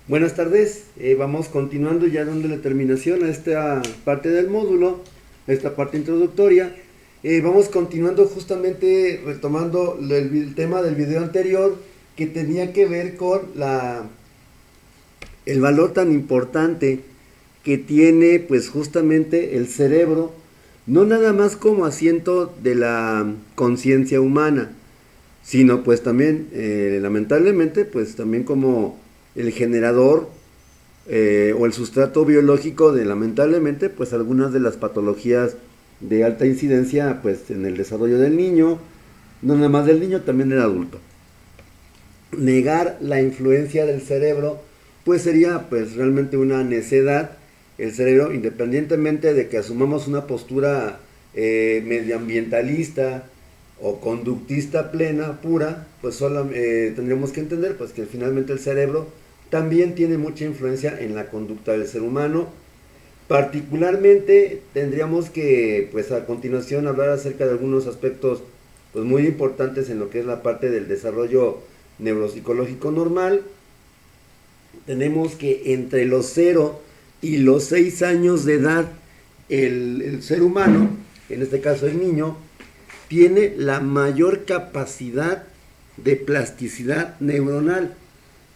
Buenas tardes, vamos continuando ya dándole terminación a esta parte del módulo, a esta parte introductoria. Vamos continuando justamente retomando el tema del video anterior que tenía que ver con el valor tan importante que tiene pues justamente el cerebro, no nada más como asiento de la conciencia humana, sino pues también lamentablemente pues también como el generador o el sustrato biológico de lamentablemente pues algunas de las patologías de alta incidencia pues en el desarrollo del niño, no nada más del niño, también del adulto. Negar la influencia del cerebro pues sería pues realmente una necedad. El cerebro, independientemente de que asumamos una postura medioambientalista o conductista plena, pura, pues solo tendríamos que entender pues que finalmente el cerebro también tiene mucha influencia en la conducta del ser humano. Particularmente tendríamos que pues a continuación hablar acerca de algunos aspectos pues muy importantes en lo que es la parte del desarrollo neuropsicológico normal. Tenemos que entre los 0 y los 6 años de edad el ser humano, en este caso el niño, tiene la mayor capacidad de plasticidad neuronal.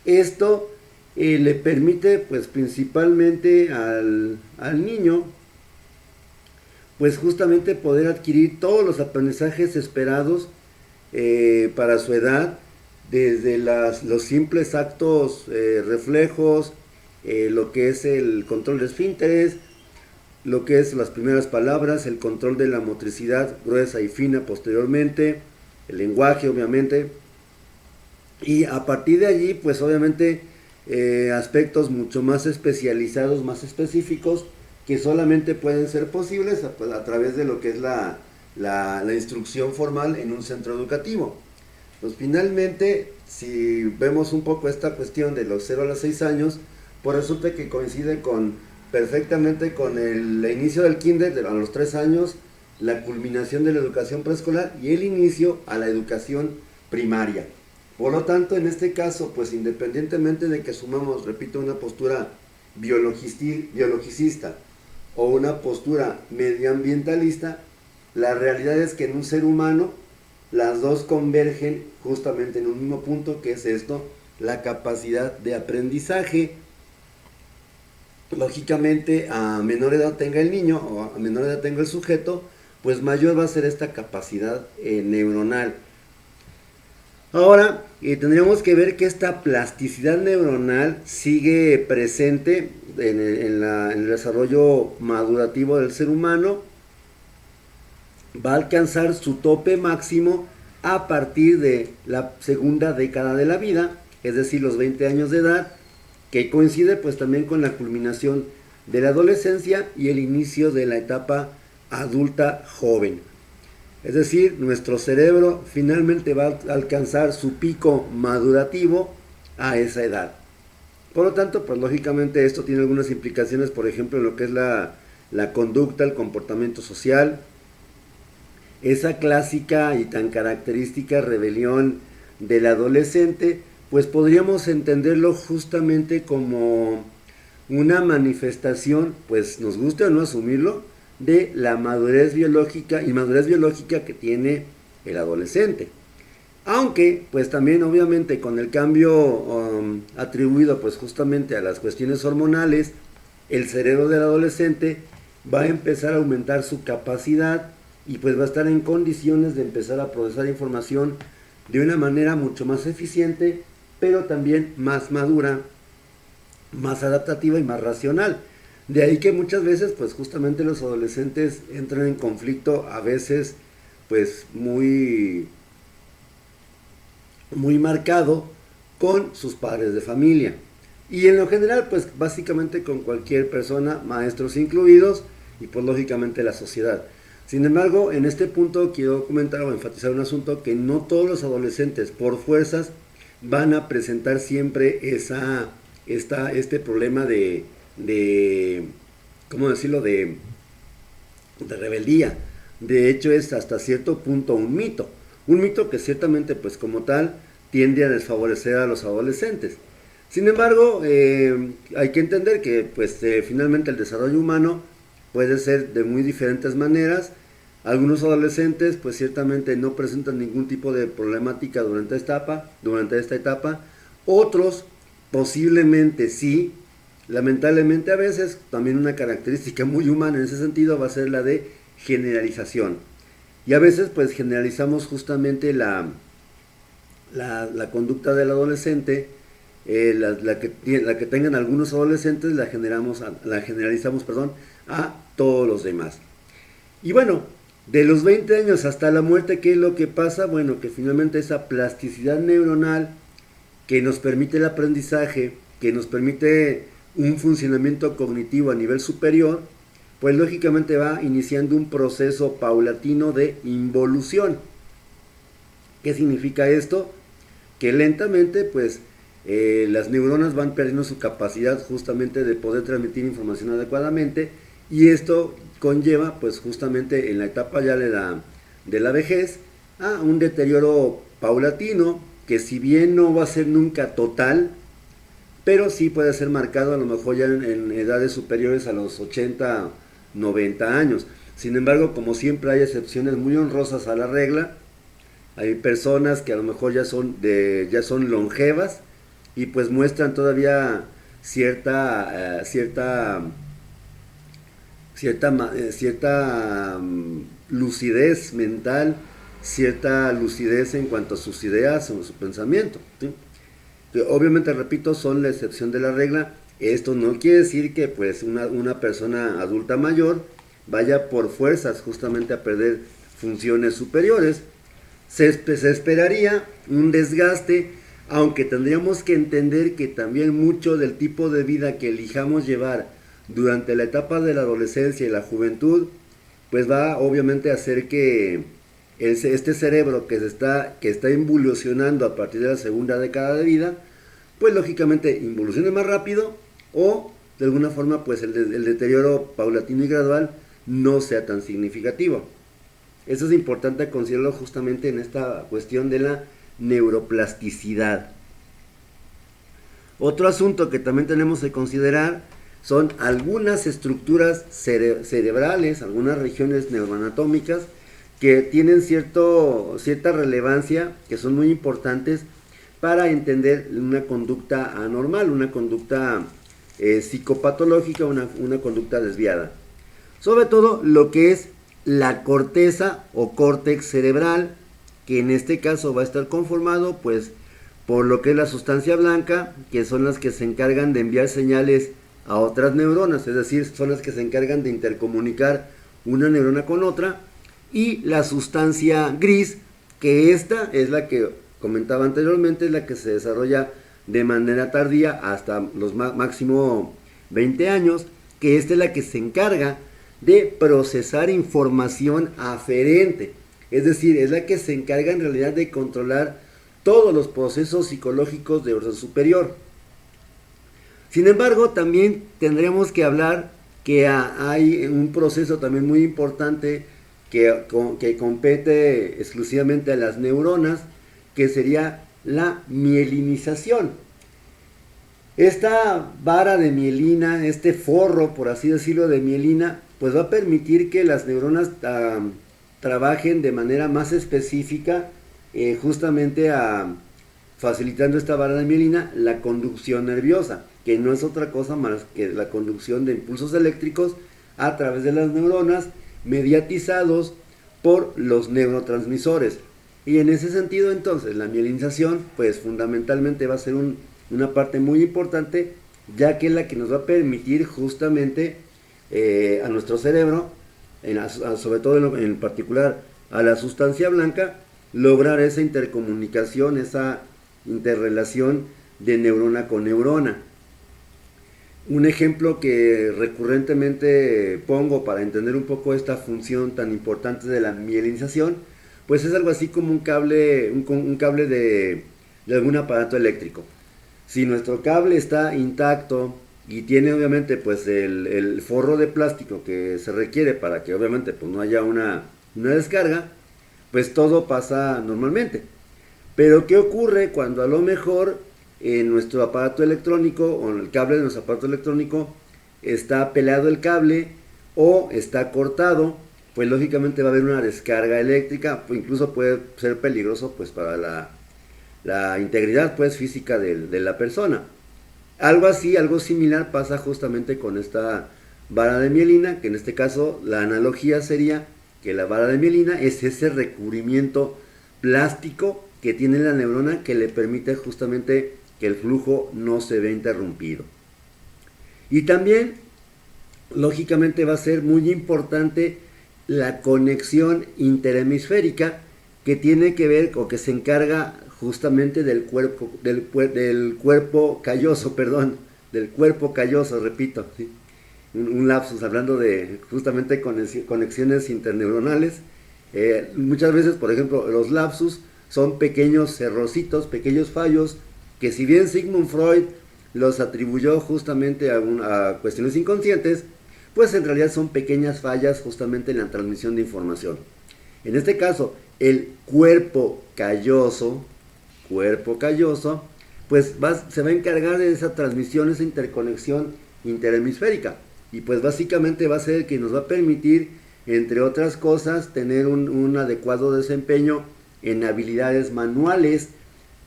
Esto le permite pues principalmente al niño pues justamente poder adquirir todos los aprendizajes esperados para su edad, desde los simples actos reflejos, lo que es el control de esfínteres, lo que es las primeras palabras, el control de la motricidad gruesa y fina posteriormente, el lenguaje obviamente, y a partir de allí pues obviamente aspectos mucho más especializados, más específicos, que solamente pueden ser posibles a través de lo que es la instrucción formal en un centro educativo. Pues finalmente, si vemos un poco esta cuestión de los 0 a los 6 años, pues resulta que coincide perfectamente con el inicio del kinder a los 3 años, la culminación de la educación preescolar y el inicio a la educación primaria. Por lo tanto, en este caso, pues independientemente de que asumamos, repito, una postura biologicista o una postura medioambientalista, la realidad es que en un ser humano las dos convergen justamente en un mismo punto, que es esto, la capacidad de aprendizaje. Lógicamente, a menor edad tenga el niño o a menor edad tenga el sujeto, pues mayor va a ser esta capacidad neuronal. Ahora, tendríamos que ver que esta plasticidad neuronal sigue presente en el desarrollo madurativo del ser humano. Va a alcanzar su tope máximo a partir de la segunda década de la vida, es decir, los 20 años de edad, que coincide pues también con la culminación de la adolescencia y el inicio de la etapa adulta joven. Es decir, nuestro cerebro finalmente va a alcanzar su pico madurativo a esa edad. Por lo tanto, pues lógicamente esto tiene algunas implicaciones, por ejemplo, en lo que es la conducta, el comportamiento social, esa clásica y tan característica rebelión del adolescente, pues podríamos entenderlo justamente como una manifestación, pues nos guste o no asumirlo, de la madurez biológica que tiene el adolescente. Aunque, pues también obviamente con el cambio atribuido pues justamente a las cuestiones hormonales, el cerebro del adolescente va a empezar a aumentar su capacidad y pues va a estar en condiciones de empezar a procesar información de una manera mucho más eficiente, pero también más madura, más adaptativa y más racional. De ahí que muchas veces pues justamente los adolescentes entran en conflicto a veces pues muy marcado con sus padres de familia. Y en lo general pues básicamente con cualquier persona, maestros incluidos, y pues lógicamente la sociedad. Sin embargo, en este punto quiero comentar o enfatizar un asunto: que no todos los adolescentes por fuerzas van a presentar siempre este problema de ¿cómo decirlo?, de rebeldía. De hecho, es hasta cierto punto un mito que ciertamente pues como tal tiende a desfavorecer a los adolescentes. Sin embargo, hay que entender que pues finalmente el desarrollo humano puede ser de muy diferentes maneras. Algunos adolescentes pues ciertamente no presentan ningún tipo de problemática durante esta etapa. Otros posiblemente sí. Lamentablemente a veces también una característica muy humana en ese sentido va a ser la de generalización. Y a veces pues generalizamos justamente la conducta del adolescente, la que tengan algunos adolescentes la generalizamos, perdón, a todos los demás. Y bueno, de los 20 años hasta la muerte, ¿qué es lo que pasa? Bueno, que finalmente esa plasticidad neuronal que nos permite el aprendizaje, que nos permite un funcionamiento cognitivo a nivel superior, pues lógicamente va iniciando un proceso paulatino de involución. ¿Qué significa esto? Que lentamente pues las neuronas van perdiendo su capacidad justamente de poder transmitir información adecuadamente, y esto conlleva pues justamente en la etapa ya de la vejez a un deterioro paulatino que, si bien no va a ser nunca total, pero sí puede ser marcado a lo mejor ya en edades superiores a los 80, 90 años. Sin embargo, como siempre hay excepciones muy honrosas a la regla. Hay personas que a lo mejor ya son longevas y pues muestran todavía cierta lucidez mental, cierta lucidez en cuanto a sus ideas o su pensamiento, ¿sí? Que obviamente, repito, son la excepción de la regla. Esto no quiere decir que pues una persona adulta mayor vaya por fuerzas justamente a perder funciones superiores. Se esperaría un desgaste, aunque tendríamos que entender que también mucho del tipo de vida que elijamos llevar durante la etapa de la adolescencia y la juventud, pues va obviamente a hacer que este cerebro que está involucionando a partir de la segunda década de vida, pues lógicamente involucione más rápido, o de alguna forma pues el deterioro paulatino y gradual no sea tan significativo. Eso es importante considerarlo justamente en esta cuestión de la neuroplasticidad. Otro asunto que también tenemos que considerar son algunas estructuras cerebrales, algunas regiones neuroanatómicas que tienen cierta relevancia, que son muy importantes para entender una conducta anormal, una conducta psicopatológica, una conducta desviada. Sobre todo lo que es la corteza o córtex cerebral, que en este caso va a estar conformado pues por lo que es la sustancia blanca, que son las que se encargan de enviar señales a otras neuronas, es decir, son las que se encargan de intercomunicar una neurona con otra, y la sustancia gris, que esta es la que comentaba anteriormente, es la que se desarrolla de manera tardía hasta los máximo 20 años, que esta es la que se encarga de procesar información aferente, es decir, es la que se encarga en realidad de controlar todos los procesos psicológicos de orden superior. Sin embargo, también tendremos que hablar que hay un proceso también muy importante que compete exclusivamente a las neuronas, que sería la mielinización. Esta vara de mielina, este forro, por así decirlo, de mielina, pues va a permitir que las neuronas trabajen de manera más específica, justamente facilitando esta vara de mielina la conducción nerviosa, que no es otra cosa más que la conducción de impulsos eléctricos a través de las neuronas, mediatizados por los neurotransmisores. Y en ese sentido, entonces, la mielinización pues fundamentalmente va a ser una parte muy importante, ya que es la que nos va a permitir justamente a nuestro cerebro, sobre todo en particular a la sustancia blanca, lograr esa intercomunicación, esa interrelación de neurona con neurona. Un ejemplo que recurrentemente pongo para entender un poco esta función tan importante de la mielinización, pues es algo así como un cable de algún aparato eléctrico. Si nuestro cable está intacto y tiene obviamente pues el forro de plástico que se requiere para que obviamente pues no haya una descarga, pues todo pasa normalmente. Pero ¿qué ocurre cuando a lo mejor en nuestro aparato electrónico o en el cable de nuestro aparato electrónico está pelado el cable o está cortado, pues lógicamente va a haber una descarga eléctrica, incluso puede ser peligroso pues para la integridad pues física de la persona. Algo así, algo similar pasa justamente con esta vara de mielina, que en este caso la analogía sería que la vara de mielina es ese recubrimiento plástico que tiene la neurona que le permite justamente que el flujo no se vea interrumpido. Y también, lógicamente, va a ser muy importante la conexión interhemisférica que tiene que ver o que se encarga justamente del cuerpo calloso, repito, ¿sí? Un lapsus, hablando de justamente conexiones interneuronales. Muchas veces, por ejemplo, los lapsus son pequeños errorcitos, pequeños fallos, que si bien Sigmund Freud los atribuyó justamente a cuestiones inconscientes, pues en realidad son pequeñas fallas justamente en la transmisión de información. En este caso, el cuerpo calloso, pues se va a encargar de esa transmisión, esa interconexión interhemisférica. Y pues básicamente va a ser el que nos va a permitir, entre otras cosas, tener un adecuado desempeño en habilidades manuales.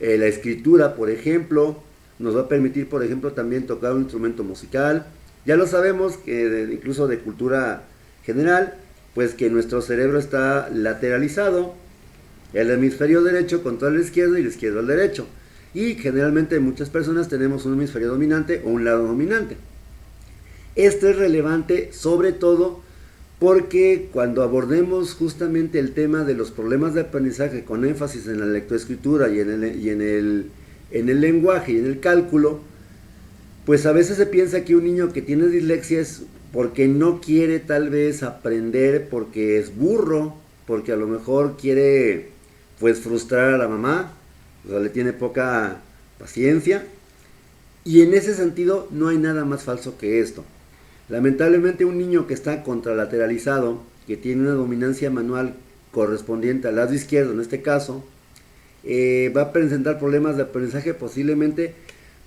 La escritura, por ejemplo, nos va a permitir, por ejemplo, también tocar un instrumento musical. Ya lo sabemos, que incluso de cultura general, pues que nuestro cerebro está lateralizado, el hemisferio derecho controla el izquierdo y el izquierdo al derecho. Y generalmente muchas personas tenemos un hemisferio dominante o un lado dominante. Esto es relevante sobre todo porque cuando abordemos justamente el tema de los problemas de aprendizaje con énfasis en la lectoescritura y en el lenguaje y en el cálculo, pues a veces se piensa que un niño que tiene dislexia es porque no quiere tal vez aprender, porque es burro, porque a lo mejor quiere pues frustrar a la mamá, o sea, le tiene poca paciencia. Y en ese sentido no hay nada más falso que esto. Lamentablemente un niño que está contralateralizado, que tiene una dominancia manual correspondiente al lado izquierdo en este caso, va a presentar problemas de aprendizaje posiblemente,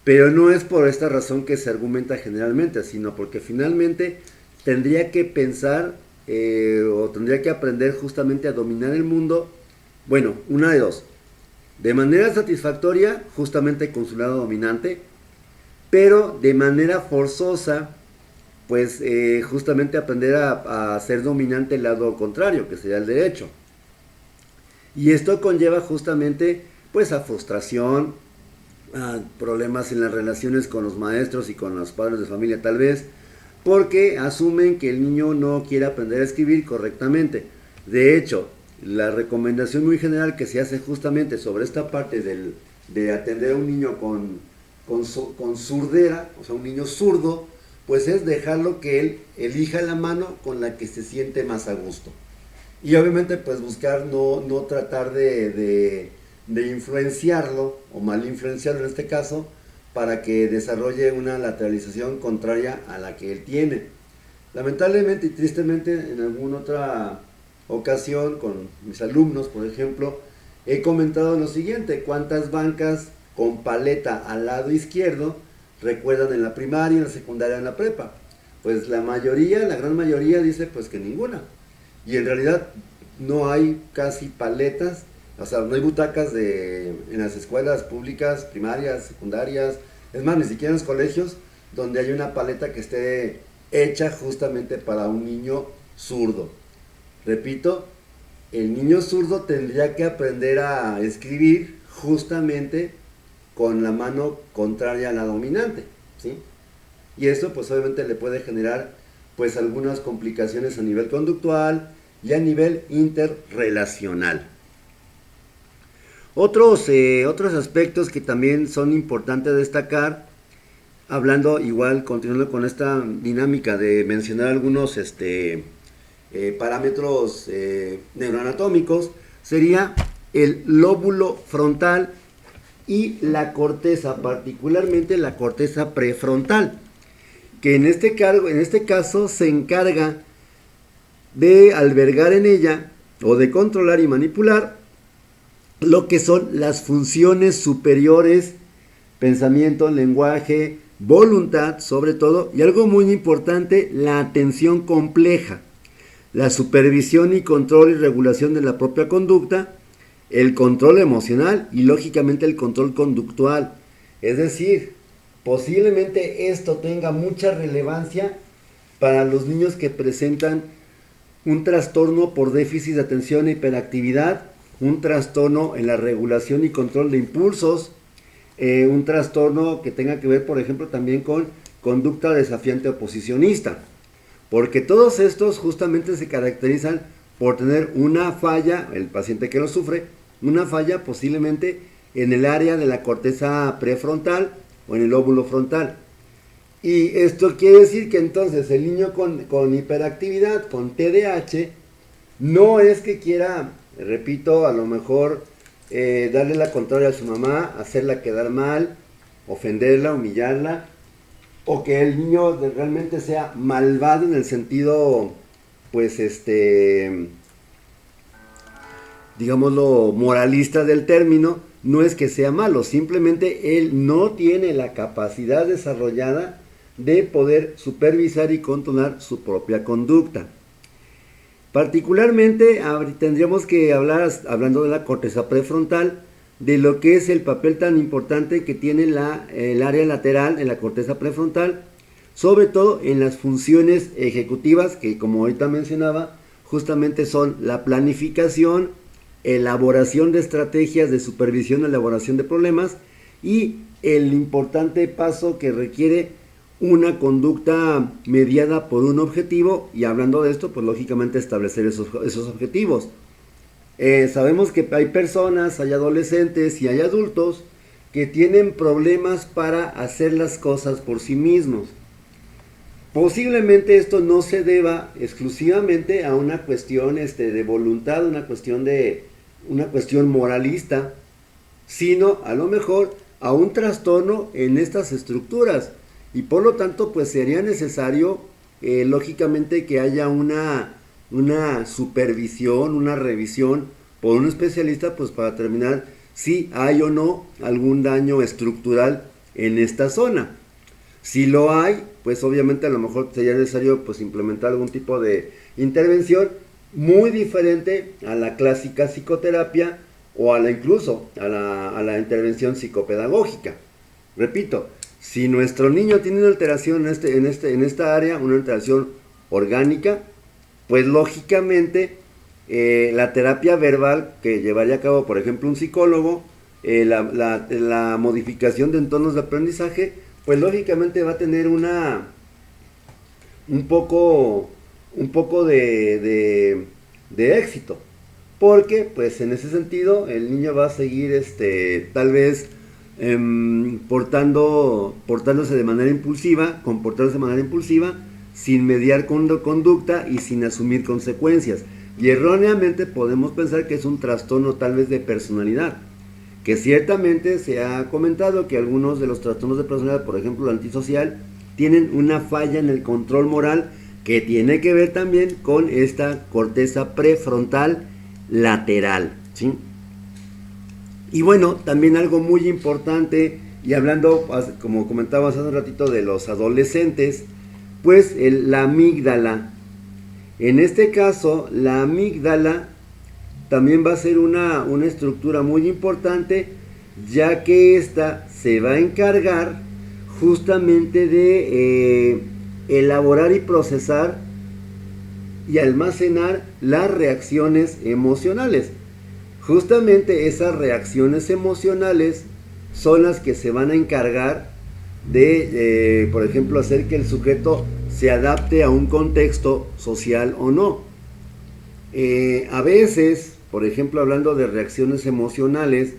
pero no es por esta razón que se argumenta generalmente, sino porque finalmente tendría que pensar o tendría que aprender justamente a dominar el mundo. Bueno, una de dos: de manera satisfactoria, justamente con su lado dominante, pero de manera forzosa, pues justamente aprender a ser dominante el lado contrario, que sería el derecho. Y esto conlleva justamente pues a frustración, a problemas en las relaciones con los maestros y con los padres de familia tal vez, porque asumen que el niño no quiere aprender a escribir correctamente. De hecho, la recomendación muy general que se hace justamente sobre esta parte de atender a un niño con surdera, o sea, un niño zurdo, pues es dejarlo que él elija la mano con la que se siente más a gusto. Y obviamente pues buscar no tratar de influenciarlo, o mal influenciarlo en este caso, para que desarrolle una lateralización contraria a la que él tiene. Lamentablemente y tristemente, en alguna otra ocasión con mis alumnos, por ejemplo, he comentado lo siguiente: ¿cuántas bancas con paleta al lado izquierdo recuerdan en la primaria, en la secundaria, en la prepa? Pues la gran mayoría dice pues que ninguna. Y en realidad no hay casi paletas, o sea, no hay butacas en las escuelas públicas, primarias, secundarias, es más, ni siquiera en los colegios, donde hay una paleta que esté hecha justamente para un niño zurdo. Repito, el niño zurdo tendría que aprender a escribir justamente con la mano contraria a la dominante, ¿sí? Y esto pues obviamente le puede generar pues algunas complicaciones a nivel conductual y a nivel interrelacional. Otros aspectos que también son importantes destacar, hablando igual, continuando con esta dinámica de mencionar algunos parámetros neuroanatómicos, sería el lóbulo frontal y la corteza, particularmente la corteza prefrontal, que en este caso se encarga de albergar en ella o de controlar y manipular lo que son las funciones superiores pensamiento, lenguaje, voluntad sobre todo, y algo muy importante, la atención compleja, la supervisión y control y regulación de la propia conducta, el control emocional y lógicamente el control conductual. Es decir, posiblemente esto tenga mucha relevancia para los niños que presentan un trastorno por déficit de atención e hiperactividad, un trastorno en la regulación y control de impulsos, un trastorno que tenga que ver, por ejemplo, también con conducta desafiante oposicionista, porque todos estos justamente se caracterizan por tener una falla, el paciente que lo sufre, una falla posiblemente en el área de la corteza prefrontal o en el lóbulo frontal. Y esto quiere decir que entonces el niño con hiperactividad, con TDAH, no es que quiera, repito, a lo mejor darle la contraria a su mamá, hacerla quedar mal, ofenderla, humillarla, o que el niño realmente sea malvado en el sentido, pues, digámoslo, moralista del término. No es que sea malo, simplemente él no tiene la capacidad desarrollada de poder supervisar y controlar su propia conducta. Particularmente tendríamos que hablar, hablando de la corteza prefrontal, de lo que es el papel tan importante que tiene el área lateral en la corteza prefrontal, sobre todo en las funciones ejecutivas que, como ahorita mencionaba, justamente son la planificación, elaboración de estrategias de supervisión, elaboración de problemas y el importante paso que requiere una conducta mediada por un objetivo, y hablando de esto, pues lógicamente establecer esos objetivos. Sabemos que hay personas, hay adolescentes y hay adultos que tienen problemas para hacer las cosas por sí mismos. Posiblemente esto no se deba exclusivamente a una cuestión de voluntad, una cuestión moralista, sino a lo mejor a un trastorno en estas estructuras. Y por lo tanto, pues sería necesario, lógicamente, que haya una supervisión, una revisión por un especialista, pues para determinar si hay o no algún daño estructural en esta zona. Si lo hay, pues obviamente a lo mejor sería necesario pues implementar algún tipo de intervención muy diferente a la clásica psicoterapia o incluso a la intervención psicopedagógica. Repito, si nuestro niño tiene una alteración en esta área, una alteración orgánica, pues lógicamente la terapia verbal que llevaría a cabo, por ejemplo, un psicólogo, la modificación de entornos de aprendizaje, pues lógicamente va a tener un poco de éxito, porque pues en ese sentido el niño va a seguir tal vez comportándose de manera impulsiva, sin mediar conducta y sin asumir consecuencias. Y erróneamente podemos pensar que es un trastorno tal vez de personalidad, que ciertamente se ha comentado que algunos de los trastornos de personalidad, por ejemplo el antisocial, tienen una falla en el control moral que tiene que ver también con esta corteza prefrontal lateral, ¿sí? Y bueno, también algo muy importante, y hablando, como comentaba hace un ratito, de los adolescentes, pues la amígdala. En este caso, la amígdala también va a ser una estructura muy importante, ya que esta se va a encargar justamente de elaborar y procesar y almacenar las reacciones emocionales. Justamente esas reacciones emocionales son las que se van a encargar de, por ejemplo, hacer que el sujeto se adapte a un contexto social o no. A veces, por ejemplo, hablando de reacciones emocionales,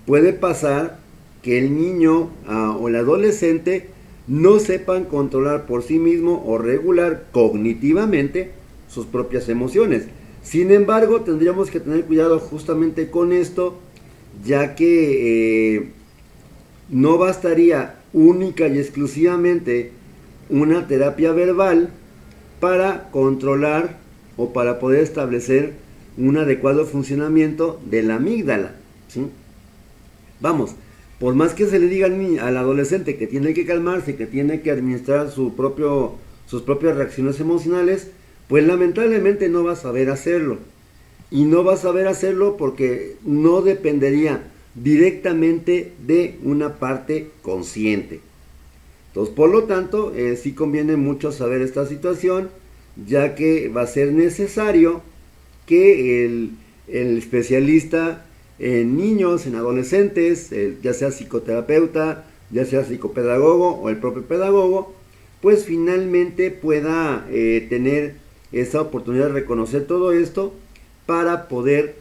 puede pasar que el niño o el adolescente no sepan controlar por sí mismo o regular cognitivamente sus propias emociones. Sin embargo, tendríamos que tener cuidado justamente con esto, ya que no bastaría única y exclusivamente una terapia verbal para controlar o para poder establecer un adecuado funcionamiento de la amígdala, ¿sí? Vamos, por más que se le diga al adolescente que tiene que calmarse, que tiene que administrar sus propias reacciones emocionales, pues lamentablemente no va a saber hacerlo. Y no va a saber hacerlo porque no dependería directamente de una parte consciente. Entonces, por lo tanto, sí conviene mucho saber esta situación, ya que va a ser necesario que el especialista en niños, en adolescentes, ya sea psicoterapeuta, ya sea psicopedagogo o el propio pedagogo, pues finalmente pueda tener esa oportunidad de reconocer todo esto para poder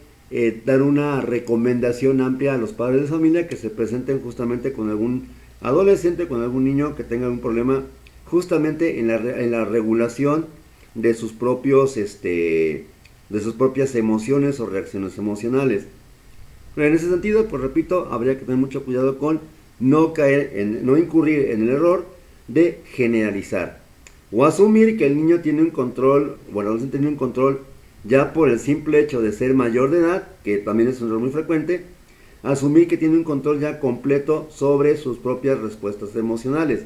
dar una recomendación amplia a los padres de familia que se presenten justamente con algún adolescente, con algún niño que tenga un problema justamente en la regulación de sus sus propias emociones o reacciones emocionales. Pero en ese sentido, pues repito, habría que tener mucho cuidado con no incurrir en el error de generalizar o asumir que el niño tiene un control, o el adolescente tiene un control ya por el simple hecho de ser mayor de edad, que también es un error muy frecuente, asumir que tiene un control ya completo sobre sus propias respuestas emocionales.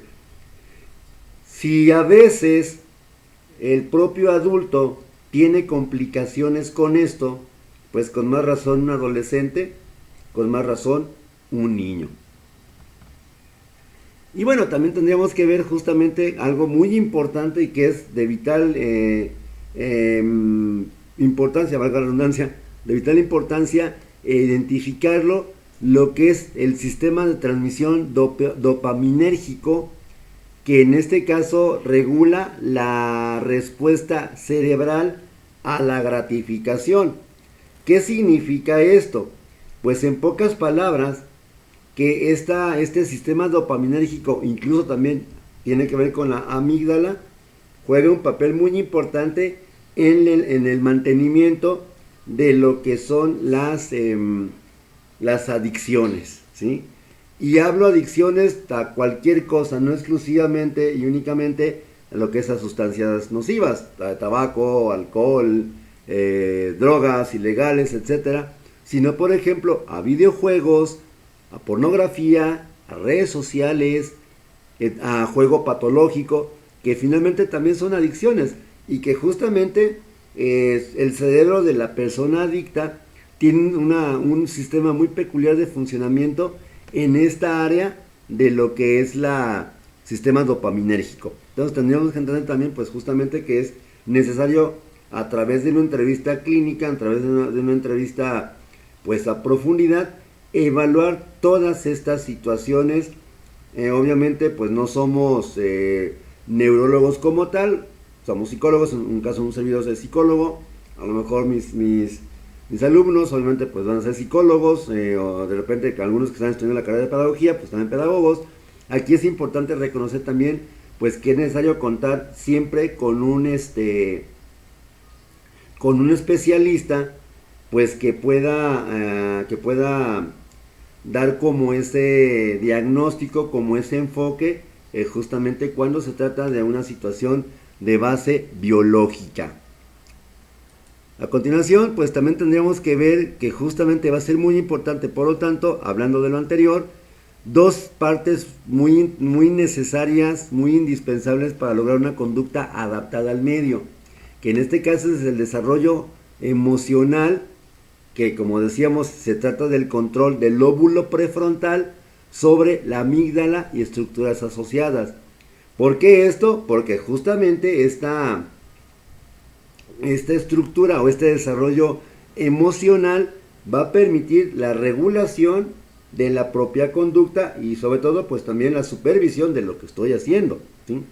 Si a veces el propio adulto tiene complicaciones con esto, pues con más razón un adolescente, con más razón un niño. Y bueno, también tendríamos que ver justamente algo muy importante y que es de vital importancia, valga la redundancia, de vital importancia identificarlo, lo que es el sistema de transmisión dopaminérgico, que en este caso regula la respuesta cerebral a la gratificación. ¿Qué significa esto? Pues en pocas palabras, que este sistema dopaminérgico incluso también tiene que ver con la amígdala, juega un papel muy importante en el mantenimiento de lo que son las adicciones, ¿sí? Y hablo adicciones a cualquier cosa, no exclusivamente y únicamente a lo que es a sustancias nocivas, a tabaco, alcohol, drogas ilegales, etcétera, sino por ejemplo a videojuegos, a pornografía, a redes sociales, a juego patológico, que finalmente también son adicciones y que justamente el cerebro de la persona adicta tiene un sistema muy peculiar de funcionamiento en esta área de lo que es la sistema dopaminérgico. Entonces tendríamos que entender también pues justamente que es necesario a través de una entrevista clínica, a través de una entrevista pues a profundidad, evaluar todas estas situaciones. Obviamente pues no somos neurólogos como tal, somos psicólogos, en un caso un servidor de psicólogo, a lo mejor mis alumnos obviamente pues van a ser psicólogos, o de repente que algunos que están estudiando la carrera de pedagogía pues también pedagogos. Aquí es importante reconocer también pues que es necesario contar siempre con un especialista pues que pueda dar como ese diagnóstico, como ese enfoque, justamente cuando se trata de una situación de base biológica. A continuación, pues también tendríamos que ver que justamente va a ser muy importante, por lo tanto, hablando de lo anterior, dos partes muy, muy necesarias, muy indispensables para lograr una conducta adaptada al medio, que en este caso es el desarrollo emocional, que como decíamos se trata del control del lóbulo prefrontal sobre la amígdala y estructuras asociadas. ¿Por qué esto? Porque justamente esta estructura o este desarrollo emocional va a permitir la regulación de la propia conducta y sobre todo pues también la supervisión de lo que estoy haciendo, ¿sí?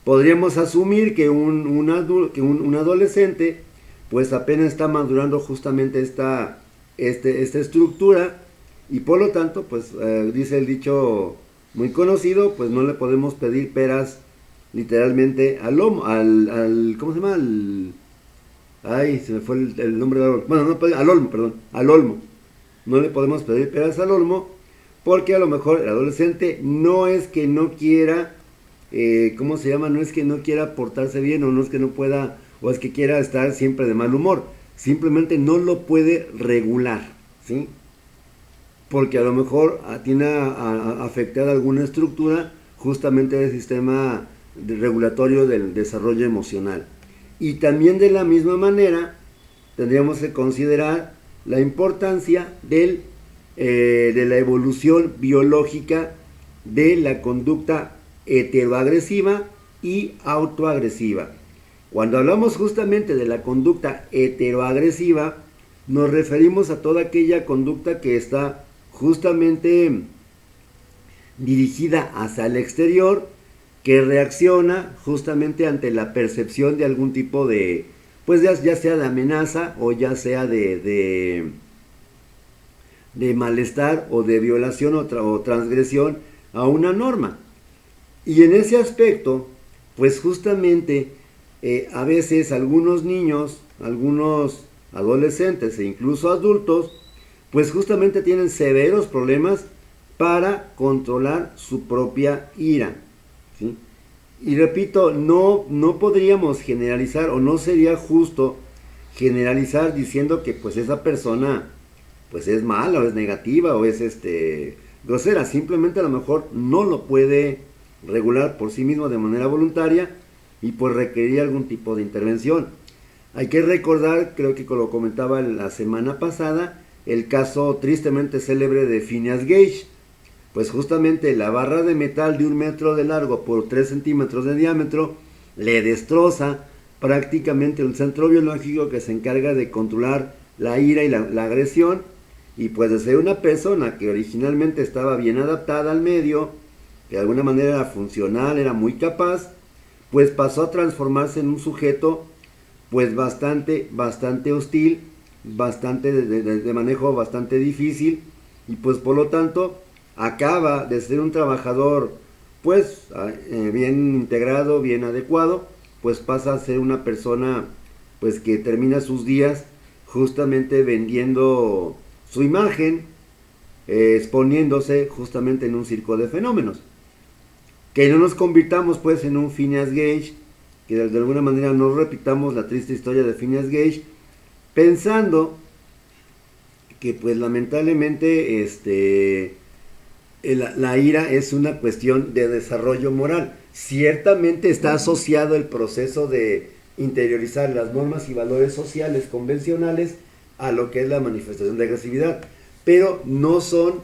Podríamos asumir que un adolescente pues apenas está madurando justamente esta estructura y por lo tanto pues dice el dicho muy conocido, pues no le podemos pedir peras literalmente al lomo, ¿cómo se llama? Ay, se me fue el nombre del árbol. Bueno, no, al olmo, perdón, al olmo. No le podemos pedir peras al olmo porque a lo mejor el adolescente no es que no quiera, ¿cómo se llama? No es que no quiera portarse bien o no es que no pueda, o es que quiera estar siempre de mal humor. Simplemente no lo puede regular, ¿sí? porque a lo mejor tiene afectada alguna estructura justamente del sistema regulatorio del desarrollo emocional. Y también de la misma manera tendríamos que considerar la importancia de la evolución biológica de la conducta heteroagresiva y autoagresiva. Cuando hablamos justamente de la conducta heteroagresiva, nos referimos a toda aquella conducta que está justamente dirigida hacia el exterior, que reacciona justamente ante la percepción de algún tipo de, pues ya sea de amenaza o ya sea de malestar o de violación o transgresión a una norma. Y en ese aspecto, pues justamente a veces algunos niños, algunos adolescentes e incluso adultos, pues justamente tienen severos problemas para controlar su propia ira, ¿sí? Y repito, no podríamos generalizar, o no sería justo generalizar diciendo que pues esa persona pues es mala o es negativa o es grosera. Simplemente a lo mejor no lo puede regular por sí mismo de manera voluntaria y pues requeriría algún tipo de intervención. Hay que recordar, creo que lo comentaba la semana pasada, el caso tristemente célebre de Phineas Gage. Pues justamente la barra de metal de 1 metro de largo por 3 centímetros de diámetro le destroza prácticamente el centro biológico que se encarga de controlar la ira y la agresión. Y pues de ser una persona que originalmente estaba bien adaptada al medio, que de alguna manera era funcional, era muy capaz, pues pasó a transformarse en un sujeto pues bastante hostil, bastante de manejo bastante difícil, y pues por lo tanto acaba de ser un trabajador pues bien integrado, bien adecuado, pues pasa a ser una persona pues que termina sus días justamente vendiendo su imagen, exponiéndose justamente en un circo de fenómenos. Que no nos convirtamos pues en un Phineas Gage, que de alguna manera no repitamos la triste historia de Phineas Gage, pensando que pues lamentablemente la ira es una cuestión de desarrollo moral. Ciertamente está asociado el proceso de interiorizar las normas y valores sociales convencionales a lo que es la manifestación de agresividad, pero no son,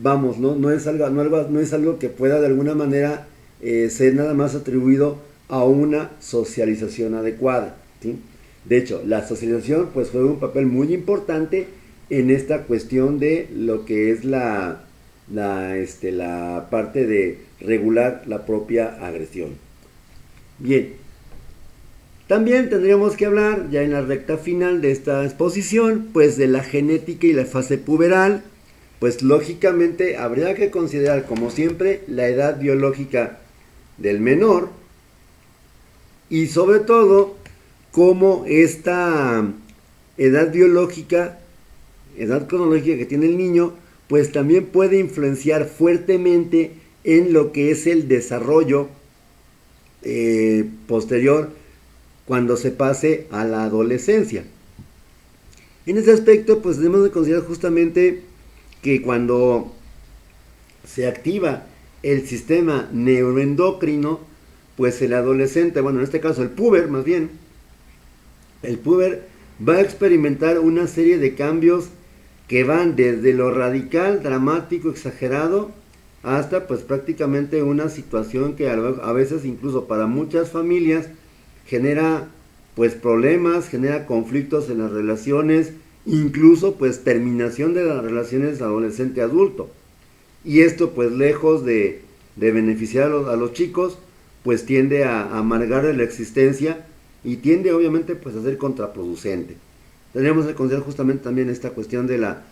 vamos, no es algo que pueda de alguna manera ser nada más atribuido a una socialización adecuada, ¿sí? De hecho, la socialización pues juega un papel muy importante en esta cuestión de lo que es la parte de regular la propia agresión. Bien, también tendríamos que hablar ya en la recta final de esta exposición pues de la genética y la fase puberal. Pues lógicamente habría que considerar, como siempre, la edad biológica del menor y sobre todo cómo esta edad biológica, edad cronológica que tiene el niño, pues también puede influenciar fuertemente en lo que es el desarrollo posterior cuando se pase a la adolescencia. En ese aspecto pues debemos de considerar justamente que cuando se activa el sistema neuroendocrino, pues el adolescente, bueno en este caso el puber más bien, el puber va a experimentar una serie de cambios que van desde lo radical, dramático, exagerado, hasta pues prácticamente una situación que a veces incluso para muchas familias genera pues problemas, genera conflictos en las relaciones, incluso pues terminación de las relaciones adolescente-adulto. Y esto pues lejos de beneficiar a los chicos, pues tiende a amargarle la existencia y tiende obviamente pues a ser contraproducente. Tendríamos que considerar justamente también esta cuestión de la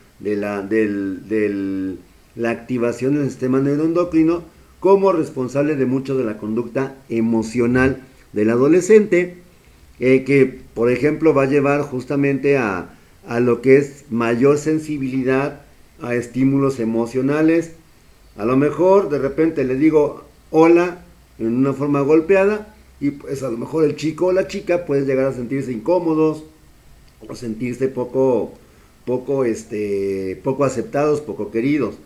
activación del sistema neuroendocrino como responsable de mucho de la conducta emocional del adolescente, que por ejemplo va a llevar justamente a lo que es mayor sensibilidad a estímulos emocionales. A lo mejor de repente le digo hola en una forma golpeada y pues a lo mejor el chico o la chica puede llegar a sentirse incómodos o sentirse poco poco aceptados, poco queridos.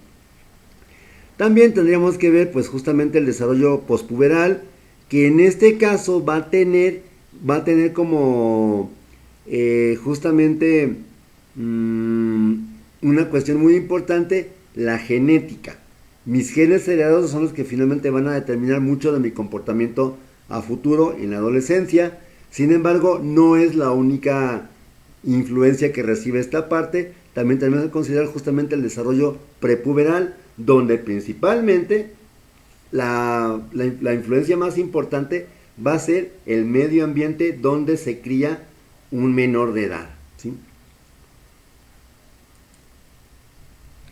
También tendríamos que ver pues justamente el desarrollo pospuberal, que en este caso va a tener como justamente una cuestión muy importante, la genética. Mis genes heredados son los que finalmente van a determinar mucho de mi comportamiento a futuro en la adolescencia. Sin embargo, no es la única influencia que recibe esta parte. También tenemos que considerar justamente el desarrollo prepuberal, donde principalmente la influencia más importante va a ser el medio ambiente donde se cría un menor de edad, ¿sí?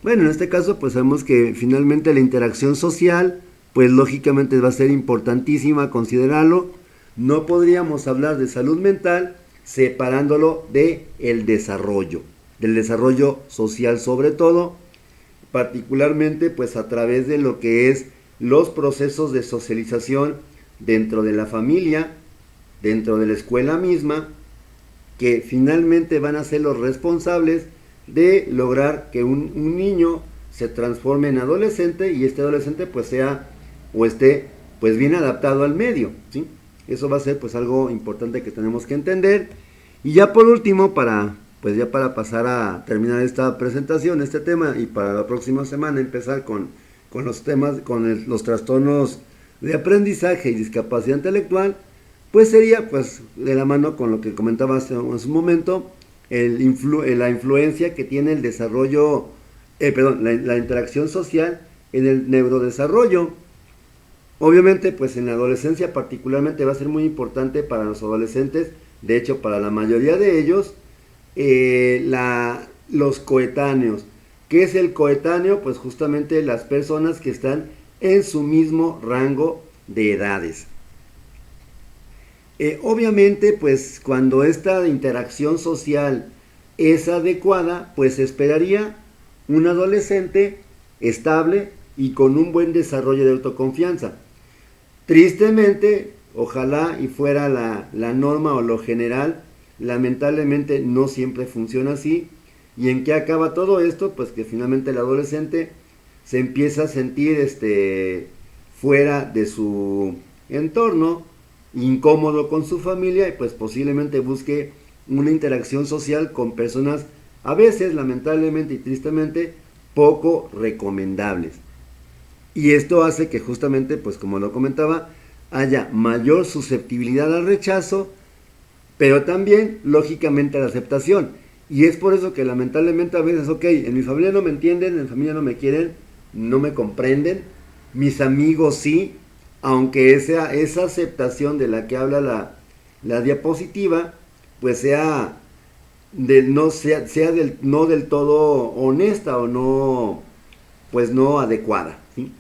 Bueno, en este caso pues sabemos que finalmente la interacción social pues lógicamente va a ser importantísima considerarlo. No podríamos hablar de salud mental separándolo del desarrollo social sobre todo, particularmente pues a través de lo que es los procesos de socialización dentro de la familia, dentro de la escuela misma, que finalmente van a ser los responsables de lograr que un niño se transforme en adolescente y este adolescente pues sea o esté pues bien adaptado al medio, ¿sí? Eso va a ser pues algo importante que tenemos que entender. Y ya por último, para pasar a terminar esta presentación, este tema, y para la próxima semana empezar con los temas, los trastornos de aprendizaje y discapacidad intelectual, pues sería pues de la mano con lo que comentaba hace un momento, la influencia que tiene el desarrollo, la interacción social en el neurodesarrollo. Obviamente pues en la adolescencia particularmente va a ser muy importante para los adolescentes, de hecho para la mayoría de ellos, los coetáneos. ¿Qué es el coetáneo? Pues justamente las personas que están en su mismo rango de edades. Obviamente pues cuando esta interacción social es adecuada, pues se esperaría un adolescente estable y con un buen desarrollo de autoconfianza. Tristemente, ojalá y fuera la norma o lo general, lamentablemente no siempre funciona así. ¿Y en qué acaba todo esto? Pues que finalmente el adolescente se empieza a sentir fuera de su entorno, incómodo con su familia, y pues posiblemente busque una interacción social con personas a veces, lamentablemente y tristemente, poco recomendables. Y esto hace que justamente, pues como lo comentaba, haya mayor susceptibilidad al rechazo, pero también, lógicamente, a la aceptación. Y es por eso que lamentablemente a veces, ok, en mi familia no me entienden, en mi familia no me quieren, no me comprenden, mis amigos sí, aunque esa aceptación de la que habla la diapositiva, pues sea no del todo honesta o no, pues no adecuada, ¿sí?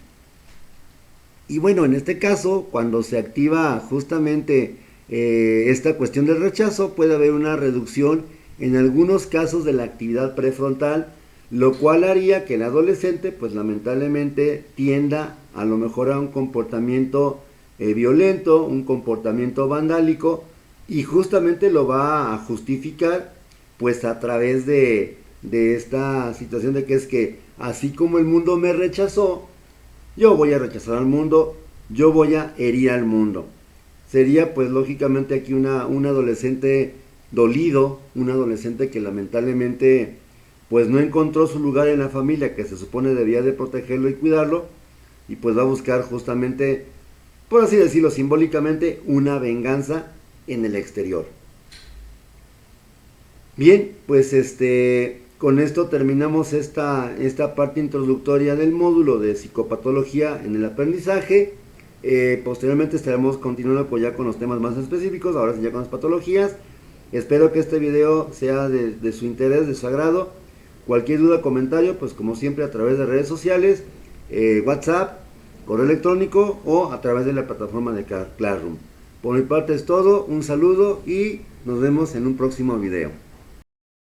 Y bueno, en este caso, cuando se activa justamente esta cuestión del rechazo, puede haber una reducción en algunos casos de la actividad prefrontal, lo cual haría que el adolescente pues lamentablemente tienda a lo mejor a un comportamiento violento, un comportamiento vandálico, y justamente lo va a justificar pues a través de esta situación de que es que así como el mundo me rechazó, yo voy a rechazar al mundo, yo voy a herir al mundo. Sería pues lógicamente aquí un adolescente dolido, un adolescente que lamentablemente pues no encontró su lugar en la familia, que se supone debía de protegerlo y cuidarlo, y pues va a buscar justamente, por así decirlo simbólicamente, una venganza en el exterior. Bien, pues con esto terminamos esta parte introductoria del módulo de psicopatología en el aprendizaje. Posteriormente estaremos continuando ya con los temas más específicos, ahora sí ya con las patologías. Espero que este video sea de su interés, de su agrado. Cualquier duda, comentario, pues como siempre a través de redes sociales, WhatsApp, correo electrónico o a través de la plataforma de Classroom. Por mi parte es todo, un saludo y nos vemos en un próximo video.